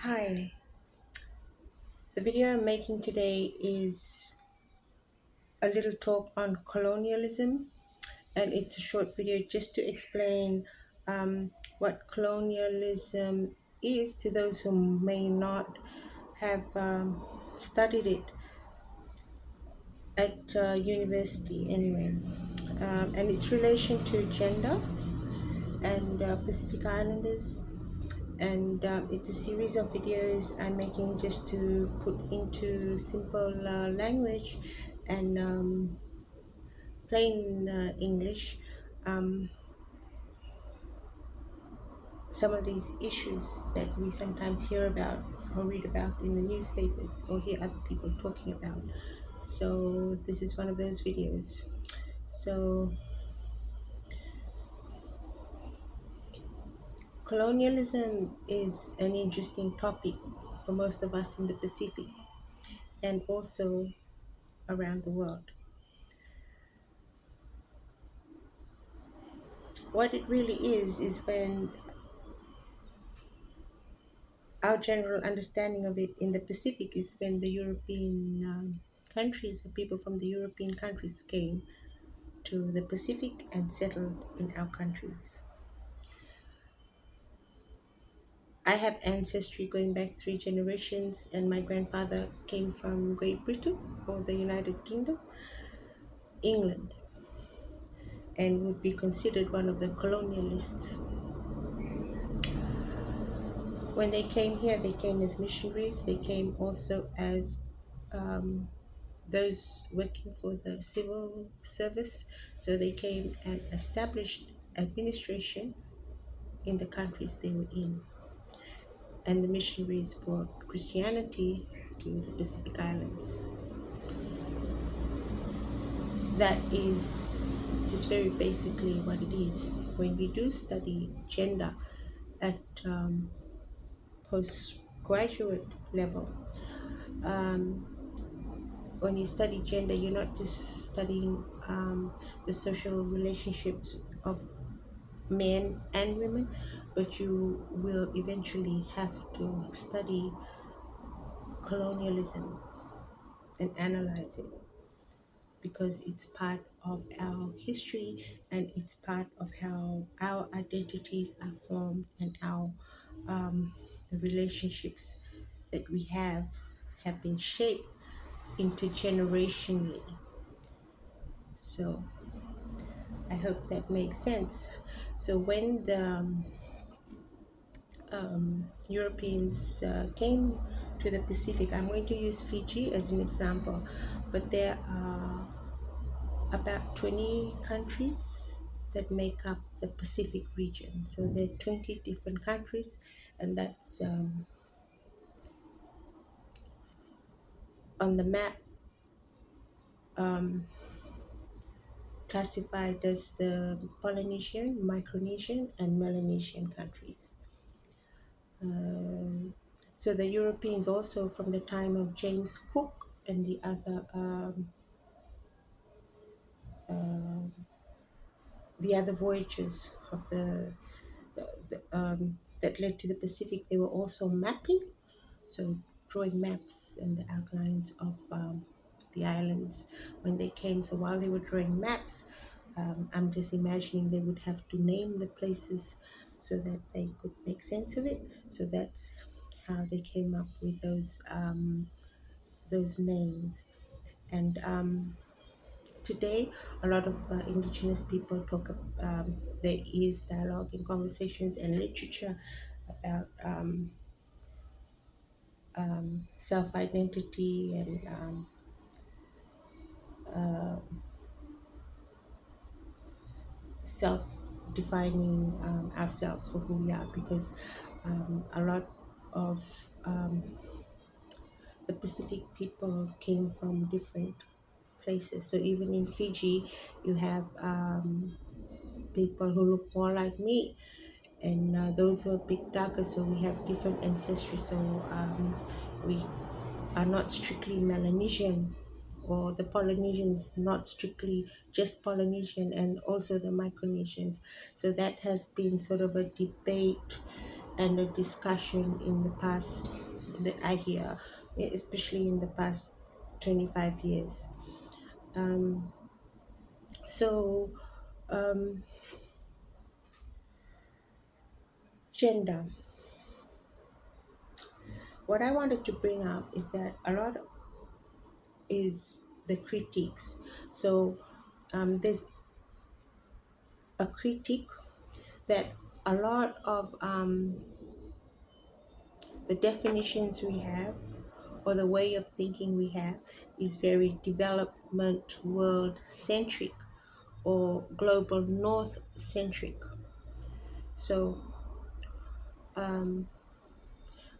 Hi, the video I'm making today is a little talk on colonialism, and it's a short video just to explain what colonialism is to those who may not have studied it at university anyway, and its relation to gender and Pacific Islanders. And it's a series of videos I'm making just to put into simple language and plain English um, some of these issues that we sometimes hear about or read about in the newspapers or hear other people talking about. So this is one of those videos. So colonialism is an interesting topic for most of us in the Pacific and also around the world. What it really is when our general understanding of it in the Pacific is when the European countries or people from the European countries came to the Pacific and settled in our countries. I have ancestry going back 3 generations, and my grandfather came from Great Britain or the United Kingdom, England, and would be considered one of the colonialists. When they came here, they came as missionaries, they came also as um, those working for the civil service. So they came and established administration in the countries they were in. And the missionaries brought Christianity to the Pacific Islands. That is just very basically what it is. When we do study gender at postgraduate level, um, when you study gender, you're not just studying the social relationships of men and women, but you will eventually have to study colonialism and analyze it because it's part of our history and it's part of how our identities are formed and how the relationships that we have been shaped intergenerationally. So I hope that makes sense. So when the Europeans came to the Pacific, I'm going to use Fiji as an example, but there are about 20 countries that make up the Pacific region. So there are 20 different countries, and that's on the map um, classified as the Polynesian, Micronesian, and Melanesian countries. Um, so the Europeans also, from the time of James Cook and the other voyages of that led to the Pacific, they were also mapping, so drawing maps and the outlines of the islands when they came. So while they were drawing maps, I'm just imagining they would have to name the places so that they could make sense of it. So that's how they came up with those names. And today, a lot of indigenous people talk. There is dialogue and conversations and literature about self-identity and self-defining ourselves for who we are, because a lot of the Pacific people came from different places. So even in Fiji, you have people who look more like me, and those who are a bit darker. So we have different ancestry. So we are not strictly Melanesian, or the Polynesians not strictly just Polynesian, and also the Micronesians. So that has been sort of a debate and a discussion in the past that I hear, especially in the past 25 years. Um, so, um, gender. What I wanted to bring up is that a lot is the critiques. So, there's a critique that a lot of the definitions we have or the way of thinking we have is very development world centric or global north centric. So, um,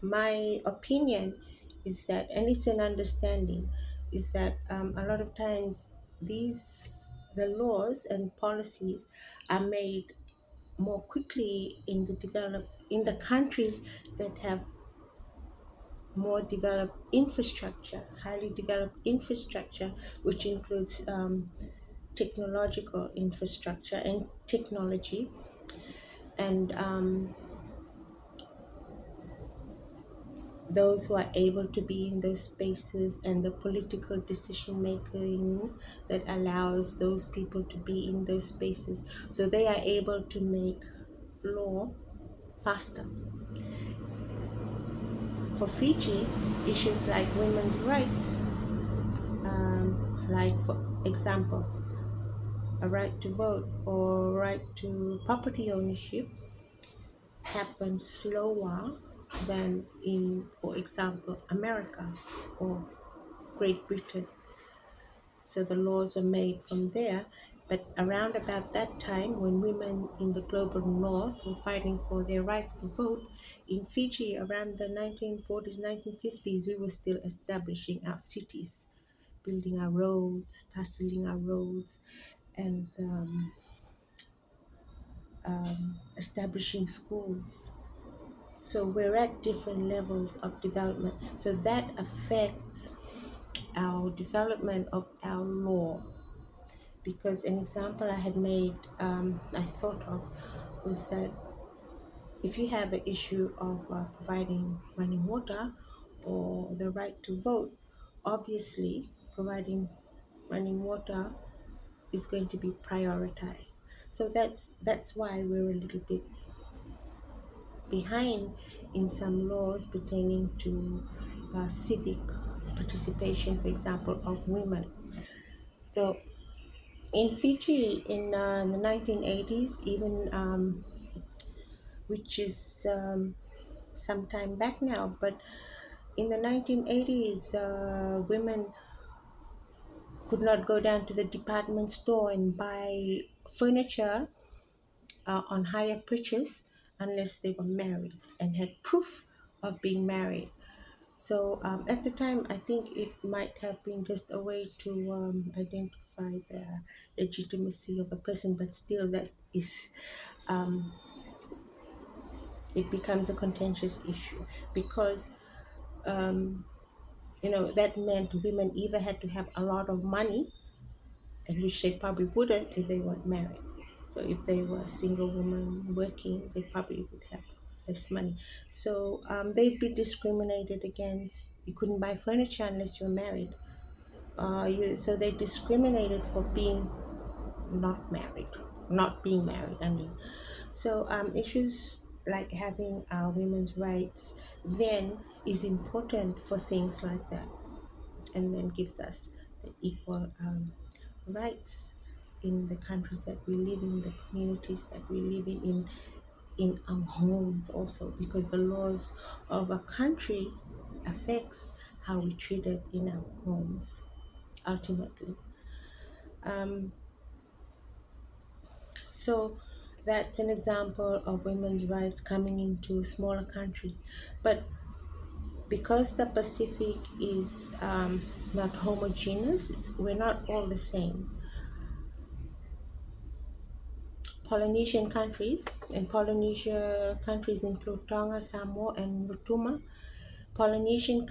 my opinion is that, and it's an understanding, is that a lot of times the laws and policies are made more quickly in the countries that have more developed infrastructure, highly developed infrastructure, which includes technological infrastructure and technology, and those who are able to be in those spaces and the political decision making that allows those people to be in those spaces, so they are able to make law faster. For Fiji, issues like women's rights, like for example, a right to vote or right to property ownership, happen slower than in, for example, America or Great Britain. So the laws were made from there. But around about that time, when women in the global north were fighting for their rights to vote, in Fiji around the 1940s, 1950s, we were still establishing our cities, building our roads, tussling our roads, and establishing schools. So we're at different levels of development. So that affects our development of our law. Because an example I had made, I thought of, was that if you have an issue of providing running water or the right to vote, obviously providing running water is going to be prioritized. So that's why we're a little bit behind in some laws pertaining to civic participation, for example, of women. So in Fiji in the 1980s, even which is some time back now, but in the 1980s, women could not go down to the department store and buy furniture on hire purchase unless they were married and had proof of being married. So at the time, I think it might have been just a way to identify the legitimacy of a person, but still, that is, um, it becomes a contentious issue because that meant women either had to have a lot of money, and which they probably wouldn't if they weren't married. So if they were a single woman working, they probably would have less money. So they'd be discriminated against. You couldn't buy furniture unless you're married. So they discriminated for being not married, not being married. I mean, so issues like having women's rights then is important for things like that, and then gives us the equal rights in the countries that we live in, the communities that we live in our homes also, because the laws of a country affects how we treated in our homes ultimately. Um, so that's an example of women's rights coming into smaller countries. But because the Pacific is not homogeneous, we're not all the same. Polynesian countries, and Polynesia countries include Tonga, Samoa, and Rotuma. Polynesian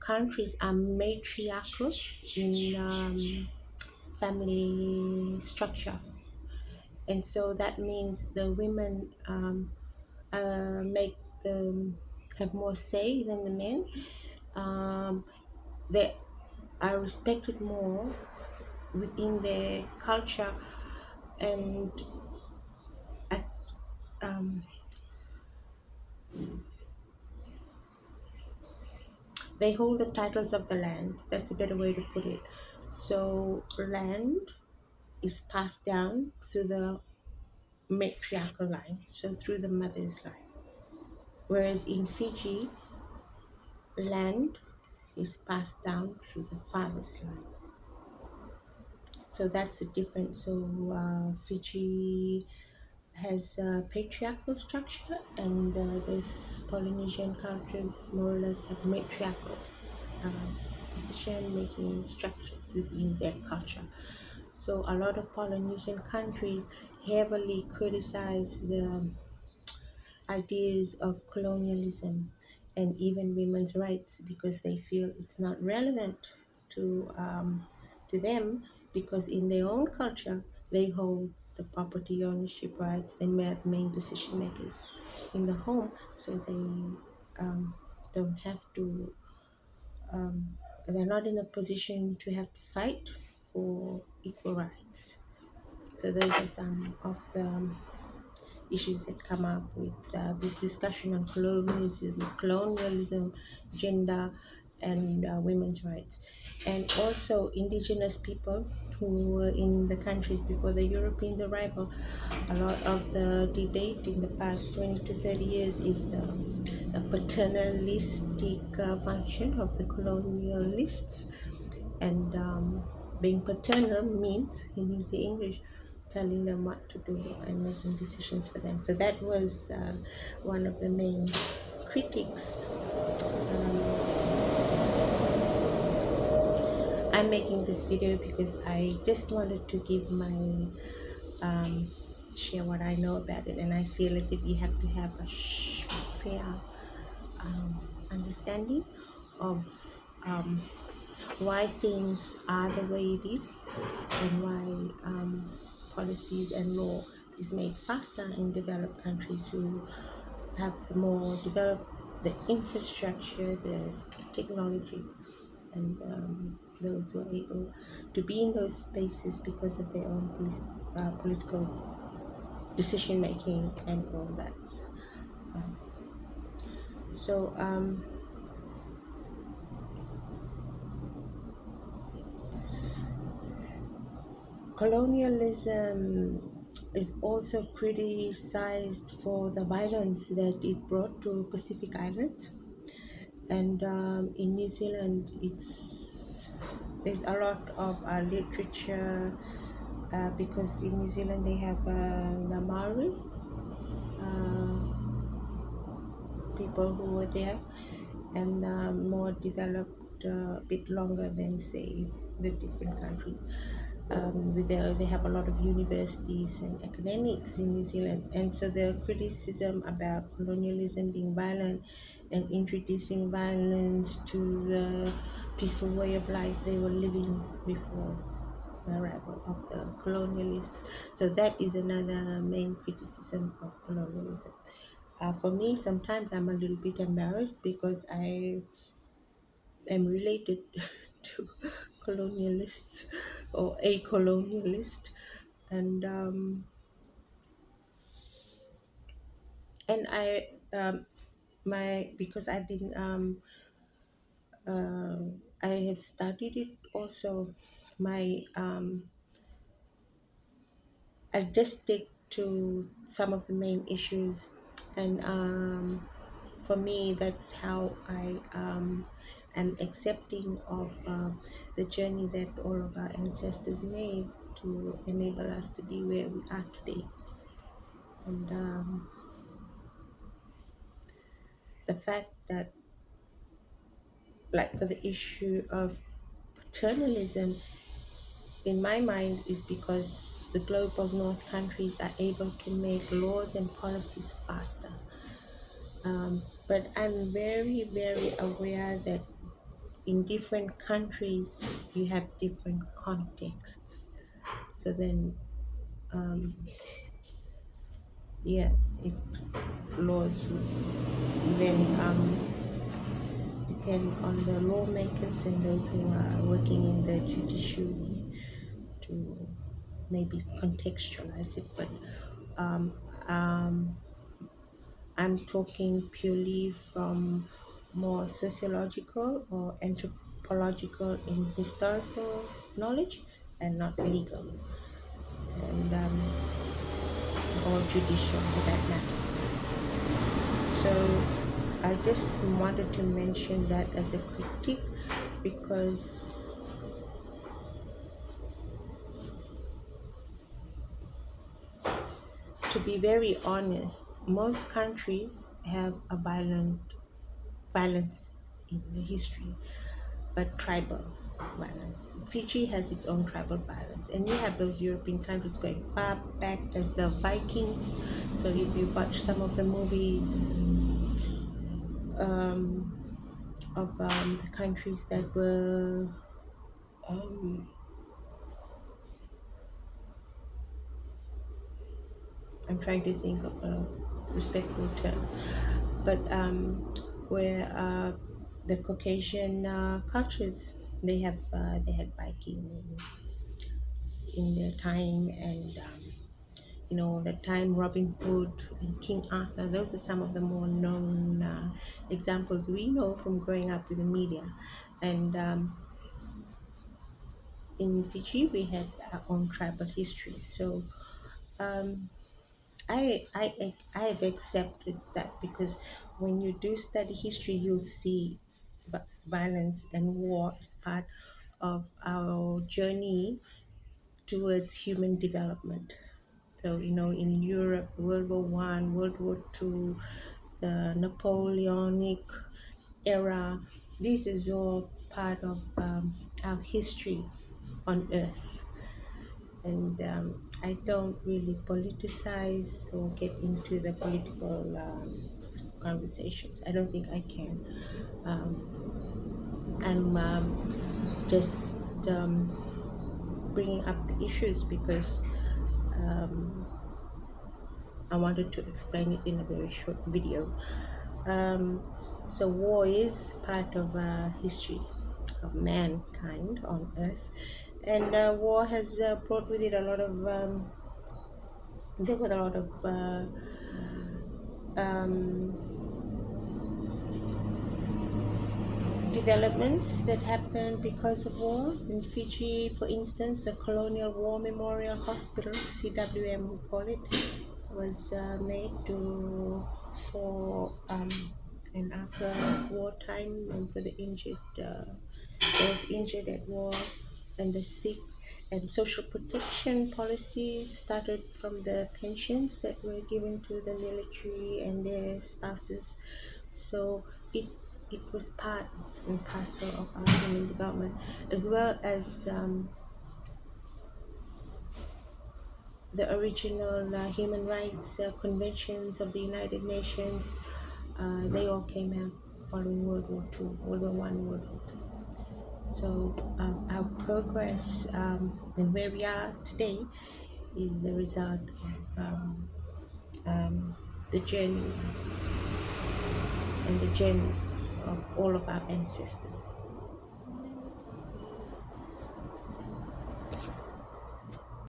countries are matriarchal in family structure, and so that means the women make the have more say than the men. Um, they are respected more within their culture, and as um, they hold the titles of the land. That's a better way to put it. So land is passed down through the matriarchal line, so through the mother's line. Whereas in Fiji, land is passed down through the father's line. So that's the difference. So Fiji has a patriarchal structure, and these Polynesian cultures more or less have matriarchal uh, decision-making structures within their culture. So a lot of Polynesian countries heavily criticize the ideas of colonialism and even women's rights because they feel it's not relevant to them, because in their own culture they hold the property ownership rights. They are main decision makers in the home, so they don't have to. Um, they're not in a position to have to fight for equal rights. So those are some of the issues that come up with this discussion on colonialism, gender, and women's rights. And also indigenous people who were in the countries before the Europeans' arrival. A lot of the debate in the past 20 to 30 years is a paternalistic function of the colonialists, and being paternal means, he means the English, telling them what to do and making decisions for them. So that was one of the main critiques. I'm making this video because I just wanted to give my um, share what I know about it, and I feel as if you have to have a fair understanding of um, why things are the way it is, and why policies and law is made faster in developed countries who have the more developed the infrastructure, the technology, and those who are able to be in those spaces because of their own political decision making and all that. So colonialism is also criticized for the violence that it brought to Pacific Islands, and in New Zealand, there's a lot of literature because in New Zealand they have the Maori uh, people who were there, and more developed a bit longer than say the different countries. They have a lot of universities and academics in New Zealand, and so the criticism about colonialism being violent and introducing violence to the peaceful way of life they were living before the arrival of the colonialists. So that is another main criticism of colonialism. For me, sometimes I'm a little bit embarrassed because I am related to colonialists or a colonialist, and I my because I've been I have studied it also. My I just stick to some of the main issues, and for me, that's how I am accepting of the journey that all of our ancestors made to enable us to be where we are today. And the fact that, like, for the issue of paternalism, in my mind, is because the global north countries are able to make laws and policies faster. But I'm very, very aware that in different countries you have different contexts. So then, yes, it laws then depend on the lawmakers and those who are working in the judiciary to maybe contextualize it. But um, um, I'm talking purely from more sociological or anthropological and historical knowledge, and not legal and or judicial for that matter. So I just wanted to mention that as a critique because to be very honest, most countries have a violence in the history, but tribal violence. Fiji has its own tribal violence, and you have those European countries going far back as the Vikings. So if you watch some of the movies um, of the countries that were, um, I'm trying to think of a respectful term, but where the Caucasian cultures, they had Vikings in their time, and the time Robin Hood and King Arthur. Those are some of the more known examples we know from growing up with the media. And in Fiji, we had our own tribal history. So um, I have accepted that because when you do study history, you'll see violence and war as part of our journey towards human development. So, in Europe, World War One, World War Two, the Napoleonic era, this is all part of our history on Earth. And I don't really politicize or get into the political conversations. I don't think I can. I'm just um, bringing up the issues because um, I wanted to explain it in a very short video. Um, so war is part of history of mankind on Earth, and war has brought with it a lot of there were a lot of um, developments that happened because of war. In Fiji, for instance, the Colonial War Memorial Hospital, CWM we call it, was made to for and after wartime and for the injured, those injured at war and the sick. And social protection policies started from the pensions that were given to the military and their spouses. So it it was part and parcel of our human development, as well as the original human rights conventions of the United Nations. They all came out following World War II, World War One, World War Two. So our progress and where we are today is a result of um, the journey and the journeys of all of our ancestors.